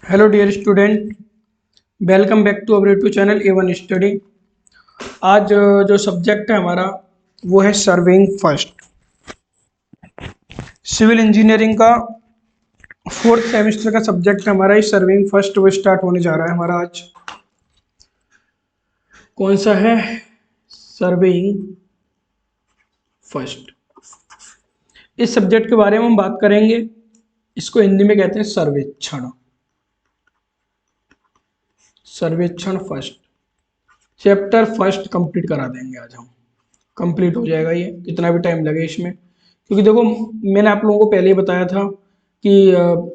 Hello dear student, welcome back to our YouTube channel A1 study. आज जो subject है हमारा वो है सर्वेइंग फर्स्ट। सिविल इंजीनियरिंग का फोर्थ सेमेस्टर का सब्जेक्ट है हमारा, सर्वेइंग फर्स्ट वो स्टार्ट होने जा रहा है हमारा आज। कौन सा है? Surveying first. इस सब्जेक्ट के बारे में हम बात करेंगे। इसको हिंदी में कहते हैं सर्वेक्षण। सर्वेक्षण फर्स्ट चैप्टर फर्स्ट कंप्लीट करा देंगे आज हम। कंप्लीट हो जाएगा ये, कितना भी टाइम लगे इसमें, क्योंकि देखो मैंने आप लोगों को पहले ही बताया था कि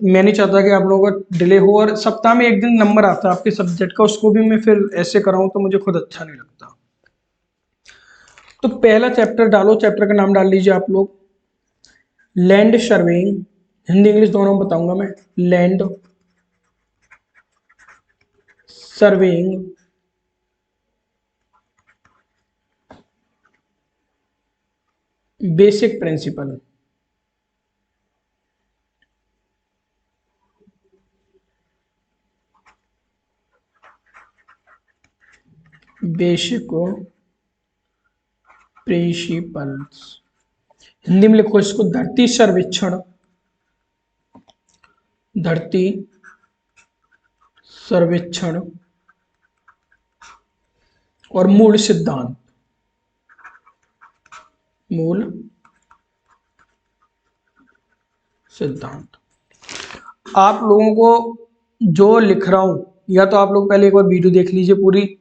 मैं नहीं चाहता कि आप लोगों का डिले हो, और सप्ताह में एक दिन नंबर आता है आपके सब्जेक्ट का, उसको भी मैं फिर ऐसे कराऊं तो मुझे खुद अच्छा नहीं लगता। तो पहला चैप्टर डालो, चैप्टर का नाम डाल लीजिए आप लोग, लैंड सर्वेइंग। हिंदी इंग्लिश दोनों में बताऊंगा मैं। Land surveying basic principle. Basic principles. Hindi में लिखो इसको धरती सर्वेक्षण। धरती सर्वेक्षण और मूल सिद्धांत। मूल सिद्धांत। आप लोगों को जो लिख रहा हूं, या तो आप लोग पहले एक बार वीडियो देख लीजिए पूरी,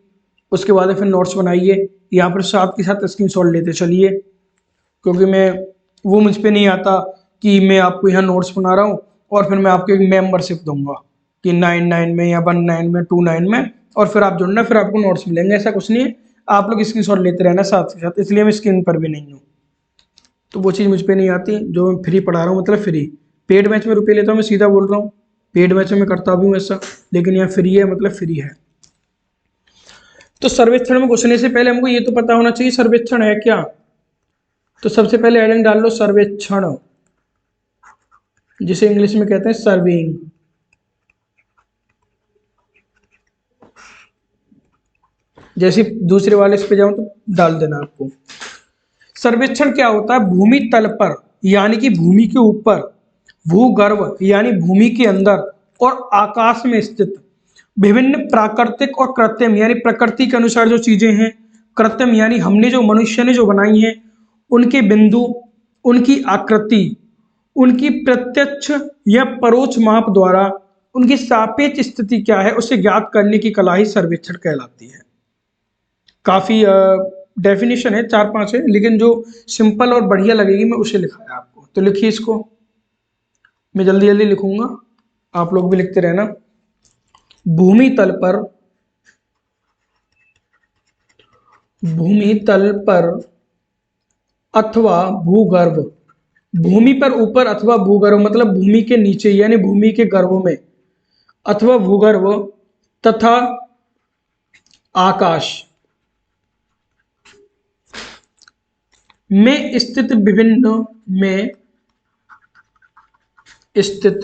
उसके बाद फिर नोट्स बनाइए। यहाँ पर साथ के साथ स्क्रीनशॉट लेते चलिए, क्योंकि मैं वो मुझ पे नहीं आता कि मैं आपको यहाँ नोट्स बना रहा हूँ और फिर मैं आपको एक मेंबरशिप दूंगा कि 99 में या 19 में 29 में, और फिर आप जुड़ना, फिर आपको नोट्स मिलेंगे। ऐसा कुछ नहीं है, आप लोग स्क्रीनशॉट लेते रहना साथ के साथ, इसलिए मैं स्क्रीन पर भी नहीं हूँ। तो वो चीज़ मुझ पे नहीं आती, जो मैं फ्री पढ़ा रहा हूँ मतलब फ्री। पेड बैच में रुपये लेता हूँ, मैं सीधा बोल रहा हूँ, पेड बैच में करता भी हूँ ऐसा, लेकिन यहाँ फ्री है मतलब फ्री है। तो सर्वेक्षण में घुसने से पहले हमको ये तो पता होना चाहिए सर्वेक्षण है क्या। तो सबसे पहले हेडिंग डाल लो सर्वेक्षण, जिसे इंग्लिश में कहते हैं सर्वेइंग। जैसे दूसरे वाले इस पे जाऊं तो डाल देना आपको। सर्वेक्षण क्या होता है? भूमि तल पर यानी कि भूमि के ऊपर, भूगर्भ यानी भूमि के अंदर, और आकाश में स्थित विभिन्न प्राकृतिक और कृत्रिम यानी प्रकृति के अनुसार जो चीजें हैं, कृत्रिम यानी हमने जो मनुष्य ने जो बनाई हैं, उनके बिंदु, उनकी आकृति, उनकी प्रत्यक्ष या परोक्ष माप द्वारा उनकी सापेक्ष स्थिति क्या है उसे ज्ञात करने की कला ही सर्वेक्षण कहलाती है। काफी डेफिनेशन है, चार पांच है, लेकिन जो सिंपल और बढ़िया लगेगी मैं उसे लिखा है आपको, तो लिखिए इसको। मैं जल्दी जल्दी लिखूंगा, आप लोग भी लिखते रहना। भूमि तल पर, भूमि तल पर अथवा भूगर्भ, भूमि पर ऊपर अथवा भूगर्भ मतलब भूमि के नीचे यानी भूमि के गर्भ में, अथवा भूगर्भ तथा आकाश में स्थित विभिन्न, में स्थित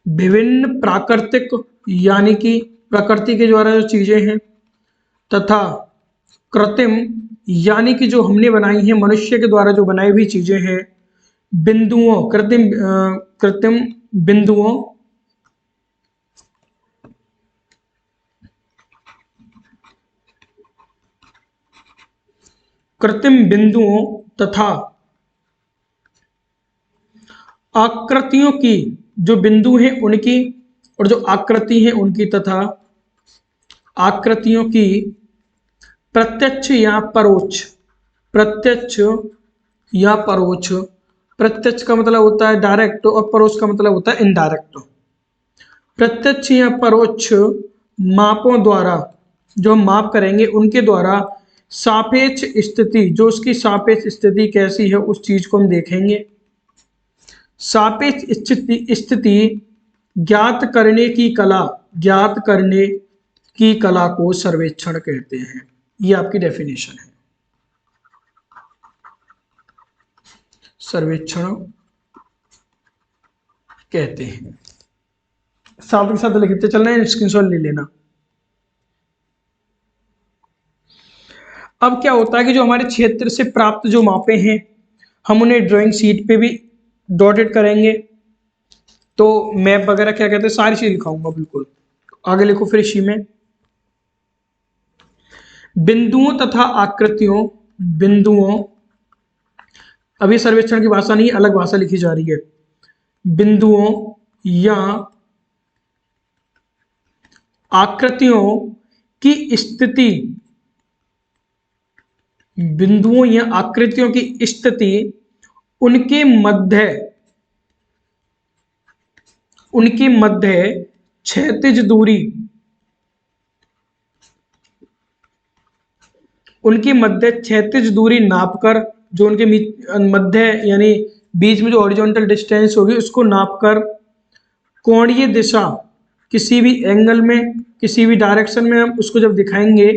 विभिन्न प्राकृतिक यानी कि प्रकृति के द्वारा जो चीजें हैं, तथा कृत्रिम यानी कि जो हमने बनाई है, मनुष्य के द्वारा जो बनाई हुई चीजें हैं, बिंदुओं, कृत्रिम बिंदुओं, कृत्रिम बिंदुओं तथा आकृतियों की, जो बिंदु हैं उनकी और जो आकृति है उनकी, तथा आकृतियों की प्रत्यक्ष या परोक्ष, प्रत्यक्ष या परोक्ष, प्रत्यक्ष का मतलब होता है डायरेक्ट और परोक्ष का मतलब होता है इनडायरेक्ट। प्रत्यक्ष या परोक्ष मापों द्वारा, जो हम माप करेंगे उनके द्वारा सापेक्ष स्थिति, जो उसकी सापेक्ष स्थिति कैसी है उस चीज को हम देखेंगे। सापेक्ष स्थिति ज्ञात करने की कला, ज्ञात करने की कला को सर्वेक्षण कहते हैं। ये आपकी डेफिनेशन है। सर्वेक्षण कहते हैं। साथ के साथ लिखते चलना है, स्क्रीनशॉट ले लेना। अब क्या होता है कि जो हमारे क्षेत्र से प्राप्त जो मापे हैं हम उन्हें ड्राइंग शीट पे भी डॉटेड करेंगे। तो मैप वगैरह क्या कहते हैं सारी चीज लिखाऊंगा बिल्कुल। आगे लिखो फिर इसी में बिंदुओं तथा आकृतियों, बिंदुओं, अभी सर्वेक्षण की भाषा नहीं अलग भाषा लिखी जा रही है। बिंदुओं या आकृतियों की स्थिति, बिंदुओं या आकृतियों की स्थिति उनके मध्य, उनके मध्य क्षैतिज दूरी, उनकी मध्य क्षैतिज दूरी नापकर, जो उनके मध्य यानी बीच में जो हॉरिजॉन्टल डिस्टेंस होगी उसको नापकर कोणीय दिशा, किसी भी एंगल में किसी भी डायरेक्शन में हम उसको जब दिखाएंगे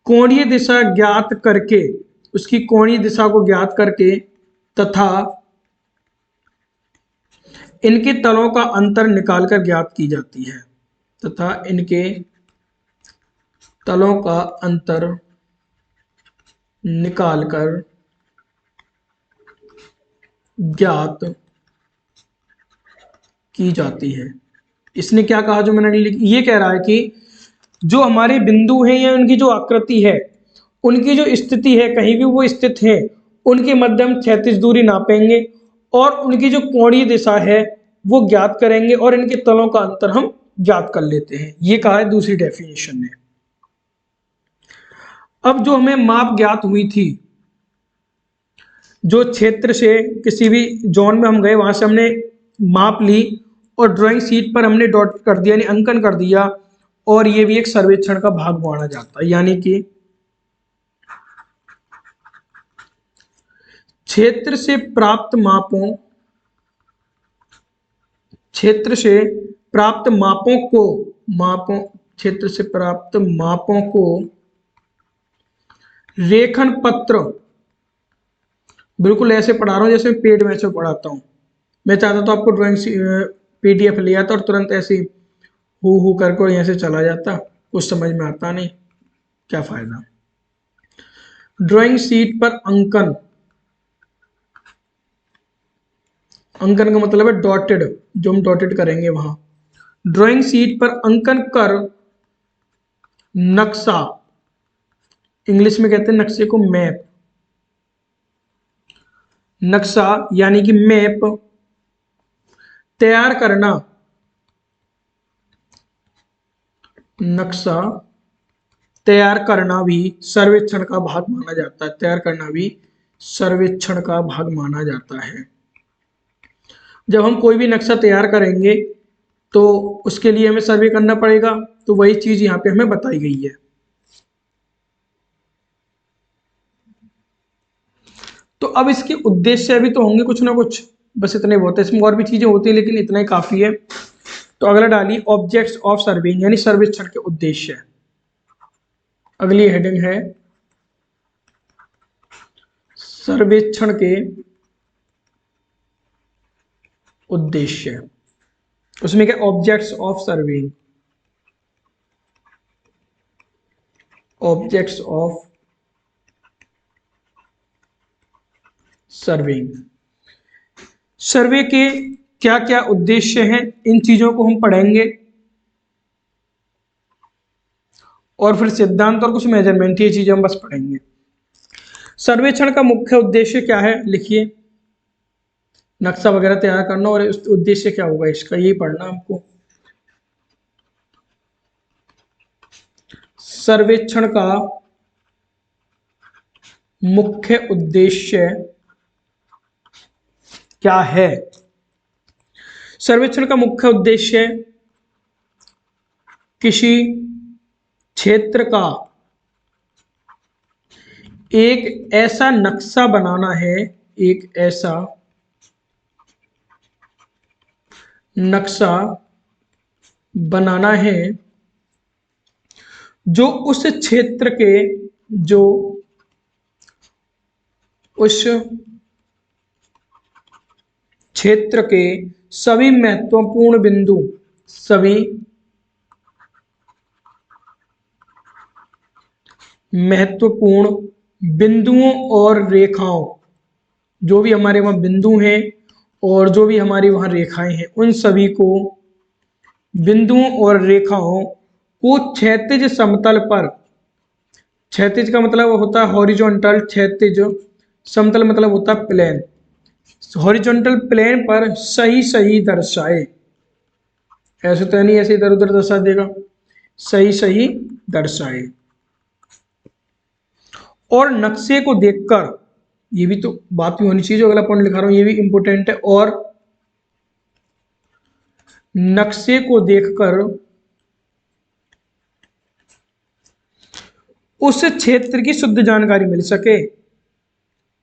कोणीय दिशा ज्ञात करके, उसकी कोणीय दिशा को ज्ञात करके तथा इनके तलों का अंतर निकालकर ज्ञात की जाती है, तथा इनके तलों का अंतर निकालकर ज्ञात की जाती है। इसने क्या कहा जो मैंने ये कह रहा है कि जो हमारे बिंदु हैं या उनकी जो आकृति है, उनकी जो स्थिति है कहीं भी वो स्थित है, उनके मध्य हम क्षैतिज दूरी नापेंगे और उनकी जो कोणीय दिशा है वो ज्ञात करेंगे और इनके तलों का अंतर हम ज्ञात कर लेते हैं। ये कहा है दूसरी डेफिनेशन ने। अब जो हमें माप ज्ञात हुई थी, जो क्षेत्र से किसी भी जोन में हम गए वहां से हमने माप ली और ड्राइंग शीट पर हमने डॉट कर दिया यानी अंकन कर दिया, और ये भी एक सर्वेक्षण का भाग माना जाता है। यानी कि क्षेत्र से प्राप्त मापों, क्षेत्र से प्राप्त मापों को, मापों, क्षेत्र से प्राप्त मापों को रेखन पत्र, बिल्कुल ऐसे पढ़ा रहा हूं जैसे पेड में से पढ़ाता हूं। मैं चाहता तो आपको ड्राइंग पीडीएफ ले आता और तुरंत ऐसे हु करके यहाँ से चला जाता, कुछ समझ में आता नहीं, क्या फायदा। ड्राइंग शीट पर अंकन, अंकन का मतलब है डॉटेड, जो हम डॉटेड करेंगे वहां। ड्राइंग शीट पर अंकन कर नक्शा, इंग्लिश में कहते हैं नक्शे को मैप, नक्शा यानी कि मैप तैयार करना, नक्शा तैयार करना भी सर्वेक्षण का भाग माना जाता है। तैयार करना भी सर्वेक्षण का भाग माना जाता है। जब हम कोई भी नक्शा तैयार करेंगे तो उसके लिए हमें सर्वे करना पड़ेगा, तो वही चीज यहाँ पे हमें बताई गई है। तो अब इसके उद्देश्य भी तो होंगे कुछ ना कुछ, बस इतने बहुत है, इसमें और भी चीजें होती है लेकिन इतना ही काफी है। तो अगला डालिए ऑब्जेक्ट्स ऑफ सर्वेइंग यानी सर्वेक्षण के उद्देश्य। अगली हेडिंग है सर्वेक्षण के उद्देश्य। उसमें क्या objects of surveying, objects of surveying. Survey के क्या क्या उद्देश्य हैं इन चीजों को हम पढ़ेंगे, और फिर सिद्धांत और कुछ मेजरमेंट, ये चीजें हम बस पढ़ेंगे। सर्वेक्षण का मुख्य उद्देश्य क्या है लिखिए, नक्शा वगैरह तैयार करना, और उद्देश्य क्या होगा इसका यही पढ़ना हमको। सर्वेक्षण का मुख्य उद्देश्य क्या है। सर्वेक्षण का मुख्य उद्देश्य किसी क्षेत्र का एक ऐसा नक्शा बनाना है, एक ऐसा नक्शा बनाना है जो उस क्षेत्र के, जो उस क्षेत्र के सभी महत्वपूर्ण बिंदु, सभी महत्वपूर्ण बिंदुओं और रेखाओं, जो भी हमारे वहां बिंदु हैं और जो भी हमारी वहां रेखाएं हैं, उन सभी को, बिंदुओं और रेखाओं को क्षैतिज समतल पर, क्षैतिज का मतलब होता है हॉरिजॉन्टल, क्षैतिज, समतल मतलब होता है प्लेन, हॉरिजॉन्टल प्लेन पर सही सही दर्शाए। ऐसे तो नहीं ऐसे इधर उधर दर्शा देगा, सही सही दर्शाए। और नक्शे को देखकर, ये भी तो बात भी होनी चाहिए, जो अगला पॉइंट लिखा रहा हूं ये भी इंपॉर्टेंट है। और नक्शे को देखकर उस क्षेत्र की शुद्ध जानकारी मिल सके,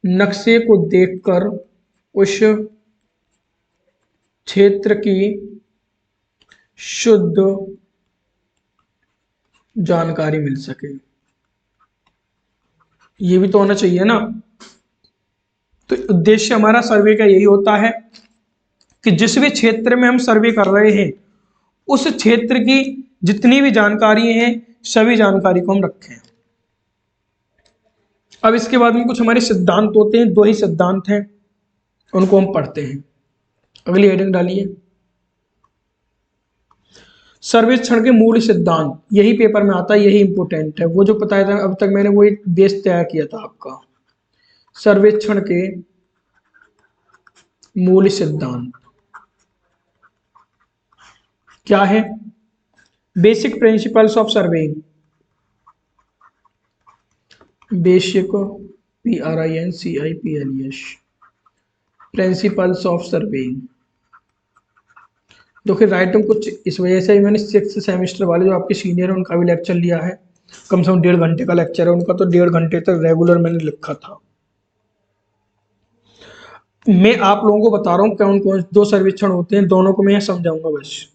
नक्शे को देखकर उस क्षेत्र की शुद्ध जानकारी मिल सके, ये भी तो होना चाहिए ना। तो उद्देश्य हमारा सर्वे का यही होता है कि जिस भी क्षेत्र में हम सर्वे कर रहे हैं उस क्षेत्र की जितनी भी जानकारी हैं सभी जानकारी को हम रखें। अब इसके बाद में कुछ हमारे सिद्धांत होते हैं, दो ही सिद्धांत हैं, उनको हम पढ़ते हैं। अगली हेडिंग डालिए, सर्वेक्षण के मूल सिद्धांत। यही पेपर में आता है, यही इंपॉर्टेंट है। वो जो बताया था अब तक मैंने, वो एक बेस तैयार किया था आपका। सर्वेक्षण के मूल सिद्धांत क्या है? Basic principles of surveying, basic PRINCIPLES, principles of surveying. तो फिर राइट, कुछ इस वजह से मैंने 6th सेमेस्टर वाले जो आपके सीनियर हैं उनका भी लेक्चर लिया है, कम से कम 1.5 घंटे का लेक्चर है उनका, तो 1.5 घंटे तक रेगुलर मैंने लिखा था। मैं आप लोगों को बता रहा हूँ कौन कौन दो सर्वेक्षण होते हैं, दोनों को मैं समझाऊंगा बस,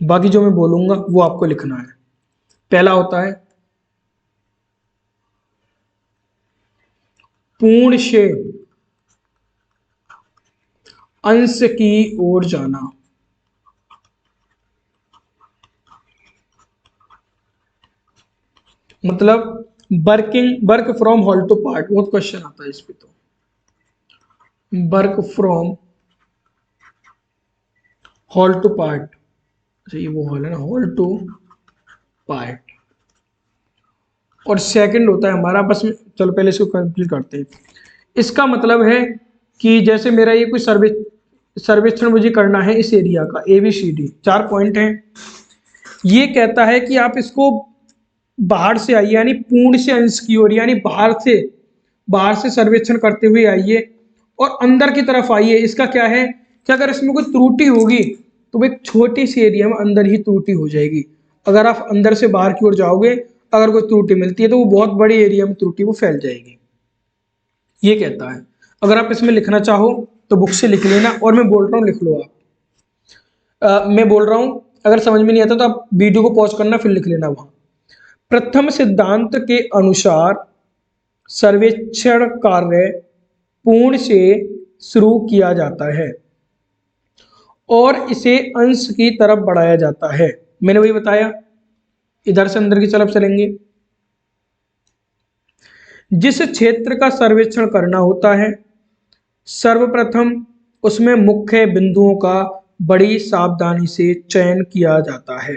बाकी जो मैं बोलूंगा वो आपको लिखना है। पहला होता है पूर्ण से अंश की ओर जाना, मतलब work from whole to part, बहुत क्वेश्चन आता है इस पे। तो work from whole to part, अच्छा ये वो हॉल है ना, होल टू पार्ट। और सेकंड होता है हमारा, बस में चलो पहले इसको कंप्लीट करते हैं। इसका मतलब है कि जैसे मेरा ये कोई सर्वेक्षण मुझे करना है इस एरिया का, ABCD 4 पॉइंट हैं। ये कहता है कि आप इसको बाहर से आइए, यानी पूर्ण से अंश की ओर, यानी बाहर से सर्वेक्षण करते हुए आइए और अंदर की तरफ आइए। इसका क्या है कि अगर इसमें कोई त्रुटि होगी तो वो एक छोटी सी एरिया में अंदर ही त्रुटि हो जाएगी। अगर आप अंदर से बाहर की ओर जाओगे, अगर कोई त्रुटि मिलती है तो वो बहुत बड़ी एरिया में त्रुटि वो फैल जाएगी, ये कहता है। अगर आप इसमें लिखना चाहो तो बुक से लिख लेना, और मैं बोल रहा हूँ लिख लो आप। मैं बोल रहा हूँ, अगर समझ में नहीं आता तो आप वीडियो को पॉज करना फिर लिख लेना वहां। प्रथम सिद्धांत के अनुसार सर्वेक्षण कार्य पूर्ण से शुरू किया जाता है और इसे अंश की तरफ बढ़ाया जाता है। मैंने वही बताया, इधर से अंदर की तरफ चलेंगे। जिस क्षेत्र का सर्वेक्षण करना होता है सर्वप्रथम उसमें मुख्य बिंदुओं का बड़ी सावधानी से चयन किया जाता है।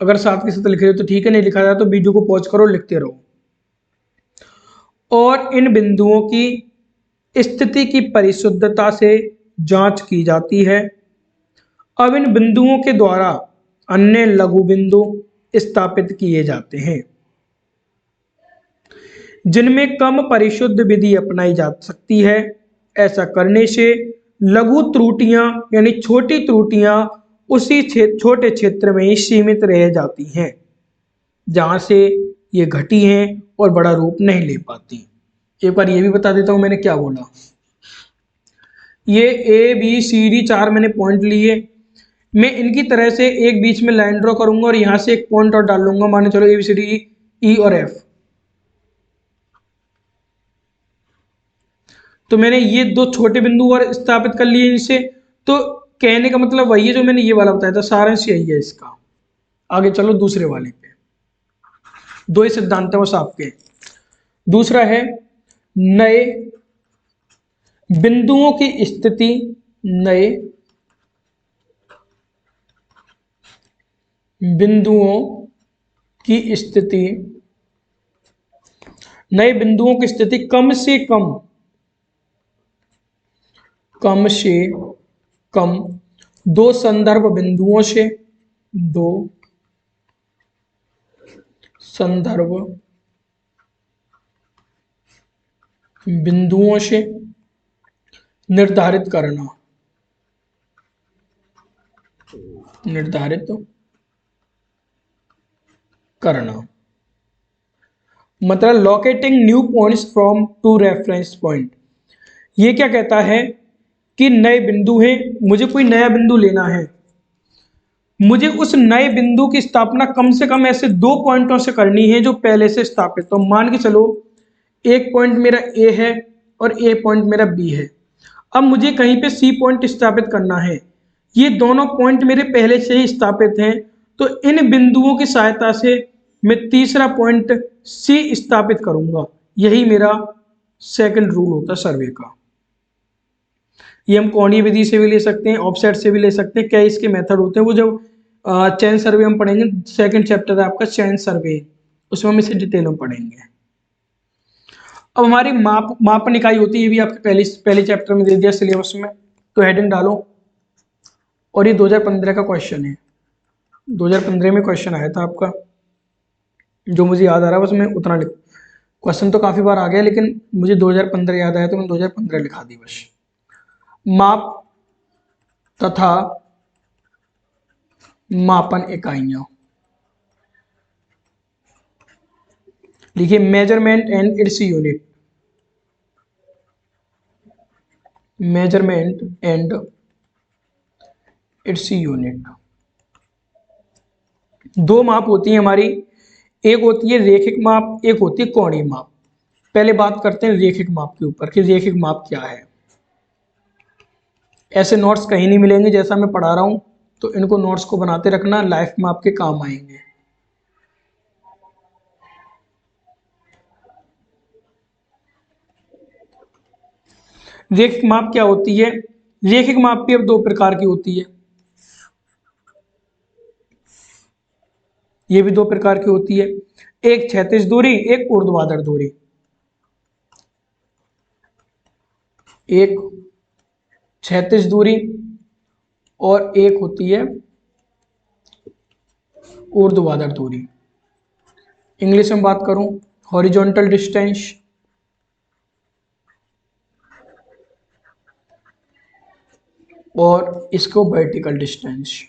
अगर साथ के साथ लिख रहे हो तो ठीक है, नहीं लिखा जाए तो वीडियो को पॉज करो, लिखते रहो। और इन बिंदुओं की स्थिति की परिशुद्धता से जांच की जाती है। अब इन बिंदुओं के द्वारा अन्य लघु बिंदु स्थापित किए जाते हैं जिनमें कम परिशुद्ध विधि अपनाई जा सकती है। ऐसा करने से लघु त्रुटियां यानी छोटी त्रुटियां उसी छोटे क्षेत्र में ही सीमित रह जाती हैं जहां से ये घटी हैं और बड़ा रूप नहीं ले पाती। एक बार ये भी बता देता हूं मैंने क्या बोला। ये ABCD 4 मैंने पॉइंट लिए, मैं इनकी तरह से एक बीच में लाइन ड्रॉ करूंगा और यहां से एक पॉइंट और डाल लूंगा, माने चलो ABCD E और F। तो मैंने ये दो छोटे बिंदु और स्थापित कर लिए इनसे। तो कहने का मतलब वही है जो मैंने ये वाला बताया था, सारांश यही है इसका। आगे चलो दूसरे वाले पे, दो ही सिद्धांत है बस आपके। दूसरा है नए बिंदुओं की स्थिति, नए बिंदुओं की स्थिति, नए बिंदुओं की स्थिति कम से कम, कम से कम दो संदर्भ बिंदुओं से, दो संदर्भ बिंदुओं से निर्धारित करना, निर्धारित करना, मतलब locating new points from two reference point. ये क्या कहता है कि नए बिंदु हैं, मुझे कोई नया बिंदु लेना है, मुझे उस नए बिंदु की स्थापना कम से कम ऐसे दो पॉइंटों से करनी है जो पहले से स्थापित। तो मान के चलो एक पॉइंट मेरा ए है और ए पॉइंट मेरा बी है। अब मुझे कहीं पे सी पॉइंट स्थापित करना है, ये दोनों पॉइंट मेरे पहले से ही स्थापित हैं, तो इन बिंदुओं की सहायता से मैं तीसरा पॉइंट सी स्थापित करूंगा। यही मेरा सेकंड रूल होता है सर्वे का। ये हम कोणीय विधि से भी ले सकते हैं, ऑफसेट से भी ले सकते हैं, कई इसके मेथड होते हैं। वो जब चैन सर्वे हम पढ़ेंगे, सेकंड चैप्टर है आपका चैन सर्वे, उसमें हम इसे डिटेल में पढ़ेंगे। अब हमारी मापन इकाई होती है, ये भी आपके पहले चैप्टर में दे दिया सिलेबस में, तो हेडिंग डालो। और ये 2015 का क्वेश्चन है, 2015 में क्वेश्चन आया था आपका, जो मुझे याद आ रहा है बस मैं उतना लिख, क्वेश्चन तो काफी बार आ गया लेकिन मुझे 2015 याद आया तो मैं 2015 लिखा दी बस। माप तथा मापन इकाइयां लिखिए, measurement and its unit, measurement and its unit. दो माप होती है हमारी, एक होती है रेखिक माप, एक होती है कोणीय माप। पहले बात करते हैं रेखिक माप के ऊपर कि रेखिक माप क्या है। ऐसे नोट्स कहीं नहीं मिलेंगे जैसा मैं पढ़ा रहा हूं, तो इनको नोट्स को बनाते रखना, लाइफ में आपके काम आएंगे। रेखिक माप क्या होती है? रेखिक माप भी अब दो प्रकार की होती है, ये भी दो प्रकार की होती है, एक क्षैतिज दूरी, एक ऊर्ध्वाधर दूरी। एक क्षैतिज दूरी और एक होती है ऊर्ध्वाधर दूरी। इंग्लिश में बात करूं, हॉरिजॉन्टल डिस्टेंस और इसको वर्टिकल डिस्टेंस।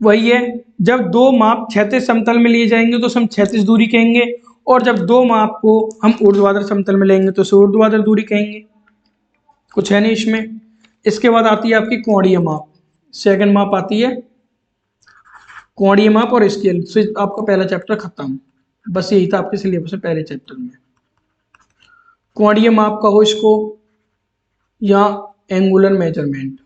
वही है, जब दो माप क्षैतिज समतल में लिए जाएंगे तो हम क्षैतिज दूरी कहेंगे, और जब दो माप को हम ऊर्ध्वाधर समतल में लेंगे तो उसे ऊर्ध्वाधर दूरी कहेंगे। कुछ है नहीं इसमें। इसके बाद आती है आपकी कोणीय माप, सेकंड माप आती है कोणीय माप और स्केल से आपका पहला चैप्टर खत्म। बस यही था आपके सिलेबस में पहले चैप्टर में। कोणीय माप कहो इसको या एंगुलर मेजरमेंट।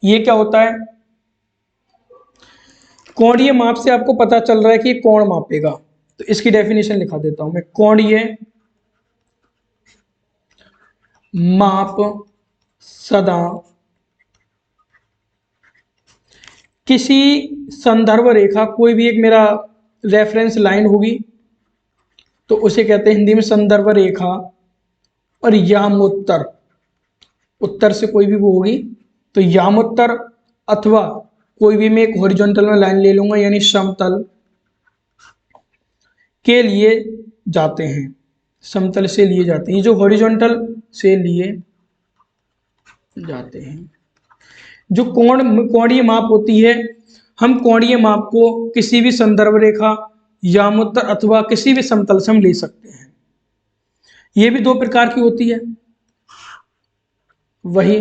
ये क्या होता है? कोणीय माप से आपको पता चल रहा है कि कोण मापेगा, तो इसकी डेफिनेशन लिखा देता हूं मैं। कोणीय माप सदा किसी संदर्भ रेखा, कोई भी एक मेरा रेफरेंस लाइन होगी तो उसे कहते हैं हिंदी में संदर्भ रेखा, और यामोत्तर, उत्तर से कोई भी वो होगी तो यामोत्तर, अथवा कोई भी मैं एक हॉरिजॉन्टल में लाइन ले लूंगा यानी समतल के लिए जाते हैं, समतल से लिए जाते हैं, जो हॉरिजॉन्टल से लिए जाते हैं। जो कोणीय माप होती है, हम कोणीय माप को किसी भी संदर्भ रेखा, यामोत्तर अथवा किसी भी समतल से हम ले सकते हैं। ये भी दो प्रकार की होती है, वही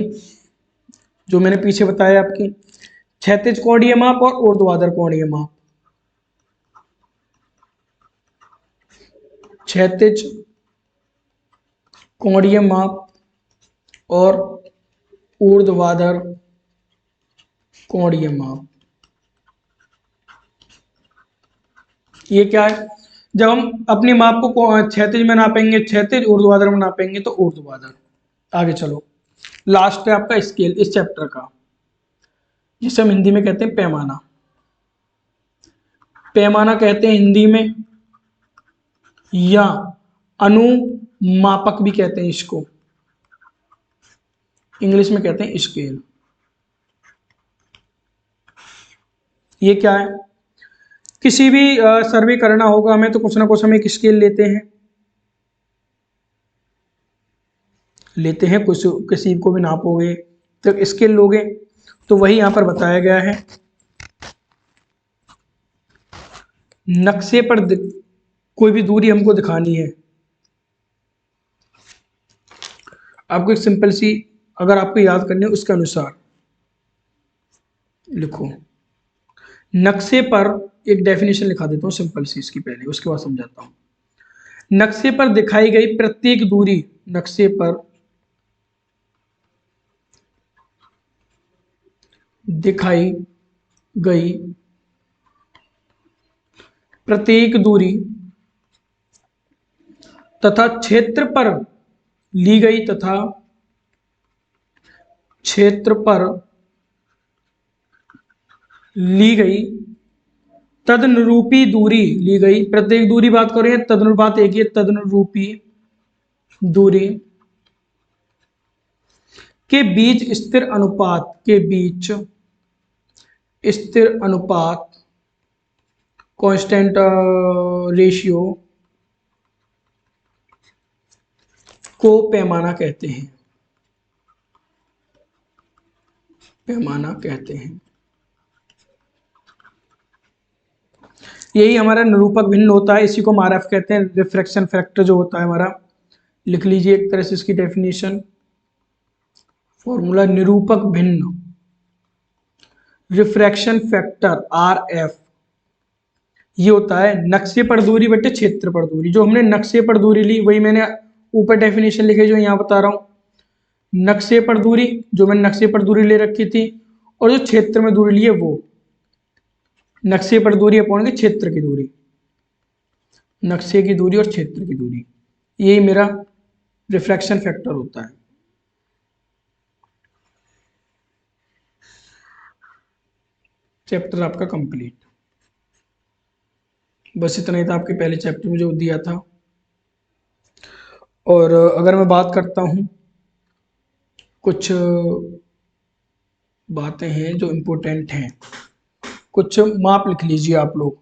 जो मैंने पीछे बताया आपकी, क्षैतिज कोणीय माप और ऊर्ध्वाधर कोणीय माप। क्षैतिज कोणीय माप और ऊर्ध्वाधर कोणीय माप। ये क्या है? जब हम अपनी माप को क्षैतिज में नापेंगे क्षैतिज, ऊर्ध्वाधर में नापेंगे तो ऊर्ध्वाधर। आगे चलो, लास्ट है आपका स्केल इस चैप्टर का, जिसे हम हिंदी में कहते हैं पैमाना। पैमाना कहते हैं हिंदी में, या अनुमापक भी कहते हैं इसको, इंग्लिश में कहते हैं स्केल। ये क्या है? किसी भी सर्वे करना होगा हमें तो कुछ ना कुछ हम एक स्केल लेते हैं कुछ, किसी को भी नापोगे तो स्केल लोगे, तो वही यहां पर बताया गया है। नक्शे पर कोई भी दूरी हमको दिखानी है, आपको एक सिंपल सी, अगर आपको याद करनी है उसके अनुसार लिखो। नक्शे पर एक डेफिनेशन लिखा देता हूं सिंपल सी इसकी पहले, उसके बाद समझाता हूं। नक्शे पर दिखाई गई प्रत्येक दूरी, नक्शे पर दिखाई गई प्रत्येक दूरी तथा क्षेत्र पर ली गई तथा क्षेत्र पर ली गई तदनुरूपी दूरी, ली गई प्रत्येक दूरी बात करें, तदनुपात एक ही, तदनुरूपी दूरी के बीच स्थिर अनुपात, के बीच स्थिर अनुपात कांस्टेंट रेशियो को पैमाना कहते हैं, पैमाना कहते हैं। यही हमारा निरूपक भिन्न होता है, इसी को हम आरएफ कहते हैं, रिफ्रैक्शन फैक्टर जो होता है हमारा। लिख लीजिए एक तरह से इसकी डेफिनेशन, फॉर्मूला निरूपक भिन्न, रिफ्रैक्शन फैक्टर आरएफ, ये होता है नक्शे पर दूरी बटे क्षेत्र पर दूरी। जो हमने नक्शे पर दूरी ली वही मैंने ऊपर डेफिनेशन लिखी जो यहाँ बता रहा हूं। नक्शे पर दूरी, जो मैंने नक्शे पर दूरी ले रखी थी, और जो क्षेत्र में दूरी ली है वो नक्शे पर दूरी अपॉन के क्षेत्र की दूरी, नक्शे की दूरी और क्षेत्र की दूरी, यही मेरा रिफ्रैक्शन फैक्टर होता है। चैप्टर आपका कंप्लीट, बस इतना ही था आपके पहले चैप्टर में जो दिया था। और अगर मैं बात करता हूं, कुछ बातें हैं जो इम्पोर्टेंट हैं, कुछ माप लिख लीजिए आप लोग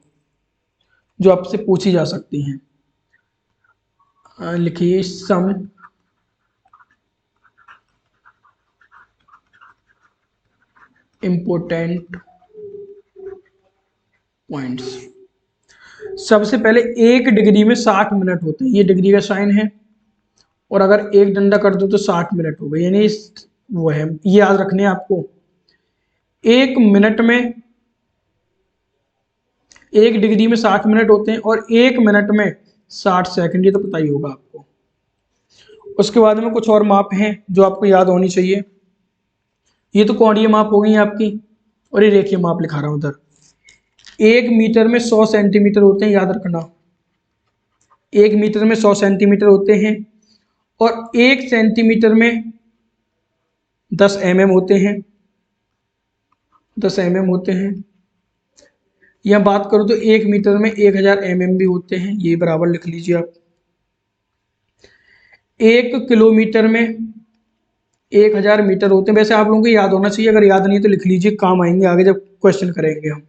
जो आपसे पूछी जा सकती हैं। लिखिए सम इम्पोर्टेंट पॉइंट्स। सबसे पहले 1 डिग्री में 60 मिनट होते हैं, ये डिग्री का साइन है, और अगर एक डंडा कर दो तो 60 मिनट हो गए, यानी वो है, ये याद रखने आपको। 1 मिनट में, 1 डिग्री में 60 मिनट होते हैं, और 1 मिनट में 60 सेकंड, ये तो पता ही होगा आपको। उसके बाद में कुछ और माप हैं जो आपको याद होनी चाहिए। ये तो कोणीय माप हो गई आपकी, और ये रेखीय माप लिखा रहा हूं उधर। 1 मीटर में 100 सेंटीमीटर होते हैं, याद रखना। 1 मीटर में 100 सेंटीमीटर होते हैं, और 1 सेंटीमीटर में 10 mm होते हैं, 10 mm होते हैं। या बात करूं तो 1 मीटर में 1000 mm भी होते हैं, ये बराबर लिख लीजिए आप। 1 किलोमीटर में 1000 मीटर होते हैं। वैसे आप लोगों को याद होना चाहिए, अगर याद नहीं तो लिख लीजिए, काम आएंगे आगे जब क्वेश्चन करेंगे हम।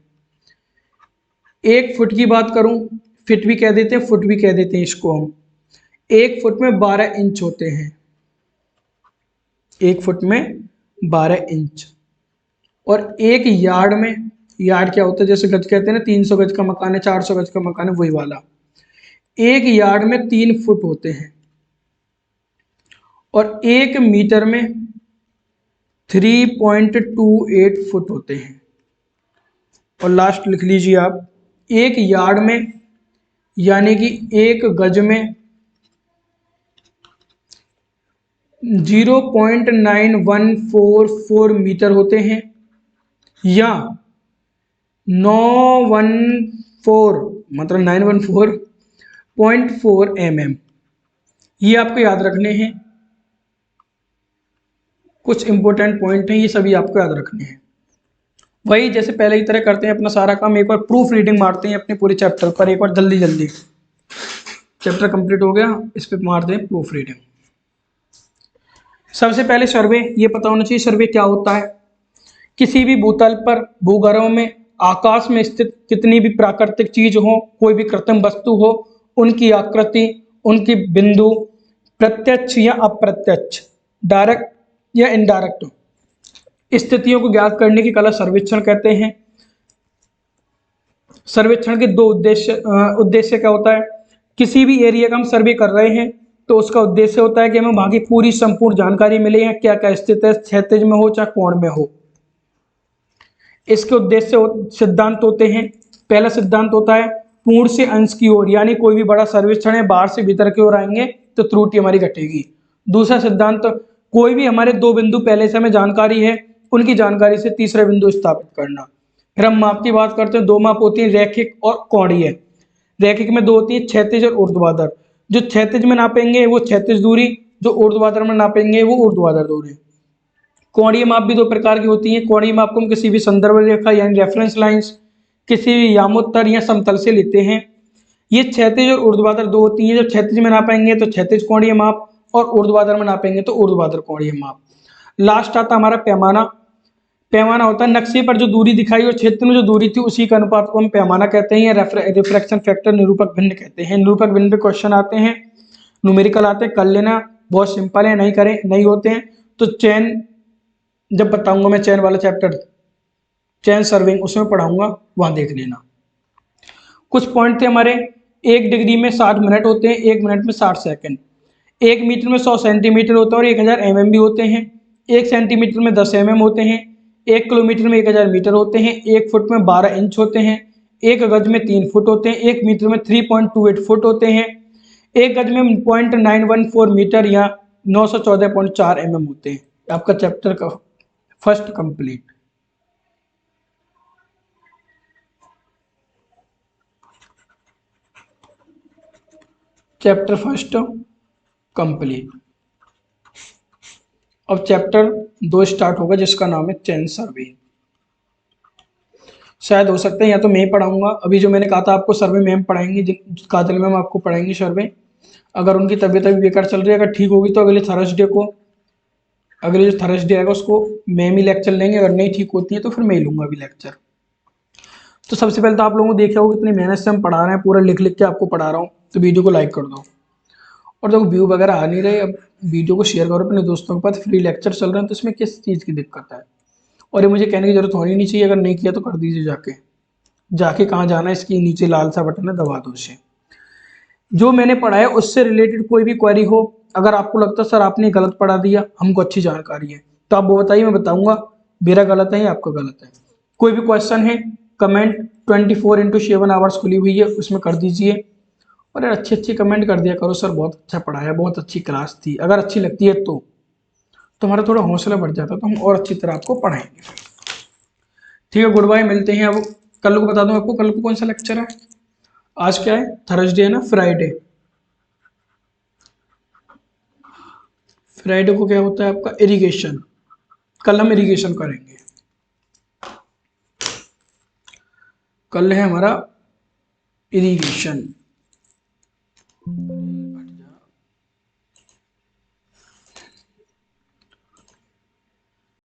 1 फुट की बात करूं, फिट भी कह देते हैं, फुट भी कह देते हैं इसको हम। 1 फुट में 12 इंच होते हैं, 1 फुट में 12 इंच। और 1 यार्ड में, यार्ड क्या होता है, जैसे गज कहते हैं ना, 300 गज का मकान है, 400 गज का मकान है, वही वाला। 1 यार्ड में 3 फुट होते हैं, और 1 मीटर में 3.28 फुट होते हैं। और लास्ट लिख लीजिए आप, 1 यार्ड में यानी कि एक गज में 0.9144 मीटर होते हैं, या 914 मतलब 914.4 mm। ये आपको याद रखने हैं, कुछ इंपॉर्टेंट पॉइंट हैं, ये सभी आपको याद रखने हैं। वही जैसे पहले की तरह करते हैं अपना सारा काम, एक बार प्रूफ रीडिंग मारते हैं अपने पूरे चैप्टर पर, एक बार जल्दी जल्दी। चैप्टर कंप्लीट हो गया, इस पे मारते हैं प्रूफ रीडिंग। सबसे पहले सर्वे, ये पता होना चाहिए सर्वे क्या होता है। किसी भी भूतल पर, भूगर्भ में, आकाश में स्थित कितनी भी प्राकृतिक चीज हो, कोई भी कृत्रिम वस्तु हो, उनकी आकृति, उनकी बिंदु, प्रत्यक्ष या अप्रत्यक्ष, डायरेक्ट या इनडायरेक्ट स्थितियों को ज्ञात करने की कला सर्वेक्षण कहते हैं। सर्वेक्षण के दो उद्देश्य क्या होता है। किसी भी एरिया का हम सर्वे कर रहे हैं तो उसका उद्देश्य होता है कि हमें वहां की पूरी संपूर्ण जानकारी मिले, या क्या क्या स्थित है, क्षैतिज में हो चाहे कोण में हो। इसके उद्देश्य सिद्धांत होते हैं। पहला सिद्धांत होता है पूर्ण से अंश की ओर, यानी कोई भी बड़ा सर्वेक्षण है बाहर से भीतर की ओर आएंगे तो त्रुटि हमारी घटेगी। दूसरा सिद्धांत, कोई भी हमारे दो बिंदु पहले से हमें जानकारी है, उनकी जानकारी से तीसरा बिंदु स्थापित करना। फिर हम माप की बात करते हैं, दो माप होती है रैखिक और कोणीय। रैखिक में दो होती है, क्षैतिज और ऊर्ध्वाधर। जो क्षैतिज में नापेंगे वो क्षैतिज दूरी, जो ऊर्ध्वाधर में नापेंगे वो ऊर्ध्वाधर दूरी। कोणीय माप भी दो प्रकार की होती हैं। कोणीय माप को हम किसी भी संदर्भ रेखा यानी रेफरेंस लाइंस, किसी भी यामोत्तर या समतल से लेते हैं। ये क्षैतिज और ऊर्ध्वाधर दो होती हैं। जब क्षैतिज में नापेंगे तो क्षैतिज कोणीय माप, और ऊर्ध्वाधर में नापेंगे तो ऊर्ध्वाधर कोणीय माप। लास्ट आता हमारा पैमाना। पैमाना होता है नक्शे पर जो दूरी दिखाई और क्षेत्र में जो दूरी थी उसी का अनुपात को हम पैमाना कहते हैं, या रिफ्रैक्शन फैक्टर, निरूपक भिन्न कहते हैं। निरूपक भिन्न पे क्वेश्चन आते हैं, न्यूमेरिकल आते हैं, कर लेना, बहुत सिंपल है, नहीं करें नहीं होते हैं तो चैन जब बताऊंगा मैं, चैन वाला चैप्टर, चैन सर्विंग उसमें पढ़ाऊंगा, वहां देख लेना। कुछ पॉइंट थे हमारे। 1 डिग्री में 60 मिनट होते हैं, 1 मिनट में 60 सेकंड। 1 मीटर में 100 सेंटीमीटर होता है और 1000 mm भी होते हैं। 1 सेंटीमीटर में 10 mm होते हैं। 1 किलोमीटर में 1000 मीटर होते हैं। 1 फुट में 12 इंच होते हैं। 1 गज में 3 फुट होते हैं। 1 मीटर में 3.28 फुट होते हैं। 1 गज में 0.914 मीटर या 914.4 mm होते हैं। आपका चैप्टर का first complete. Chapter first complete. अब चैप्टर 2 स्टार्ट होगा जिसका नाम है चैन सर्वे। शायद हो सकता है या तो मैं पढ़ाऊंगा, अभी जो मैंने कहा था आपको सर्वे मैम पढ़ाएंगे, काजल मैम आपको पढ़ाएंगी सर्वे। अगर उनकी तबीयत अभी बेकार चल रही है, अगर ठीक होगी तो अगले जो थर्सडे आएगा उसको मैम ही लेक्चर लेंगे, अगर नहीं ठीक होती है तो फिर मैं ही लूंगा अभी लेक्चर। तो सबसे पहले तो आप लोगों को देखा होगा कितनी मेहनत से हम पढ़ा रहे हैं, पूरा लिख लिख के आपको पढ़ा रहा हूँ, तो वीडियो को लाइक कर दो। और देखो व्यू वगैरह आ नहीं रहे, अब वीडियो को शेयर करो अपने दोस्तों के पास, फ्री लेक्चर चल रहे हैं तो इसमें किस चीज़ की दिक्कत है। और ये मुझे कहने की जरूरत होनी नहीं चाहिए, अगर नहीं किया तो कर दीजिए जाके। जाके कहाँ जाना है, इसकी नीचे लाल सा बटन है, दबा दो उसे। जो मैंने पढ़ा है उससे रिलेटेड कोई भी क्वेरी हो, अगर आपको लगता है सर आपने गलत पढ़ा दिया, हमको अच्छी जानकारी है, तो आप वो बताइए, मैं बताऊंगा मेरा गलत है या आपका गलत है। कोई भी क्वेश्चन है, कमेंट 24x7 खुली हुई है, उसमें कर दीजिए। और यार अच्छी अच्छी कमेंट कर दिया करो, सर बहुत अच्छा पढ़ाया, बहुत अच्छी क्लास थी, अगर अच्छी लगती है तो हमारा थोड़ा हौसला बढ़ जाता है, तो हम और अच्छी तरह आपको पढ़ाएंगे। ठीक है, गुड बाय, मिलते हैं। अब कल को बता दूं आपको कल को कौन सा लेक्चर है। आज क्या है, थर्सडे है ना, फ्राइडे। फ्राइडे को क्या होता है आपका, इरिगेशन। कल हम इरिगेशन करेंगे। कल है हमारा इरिगेशन।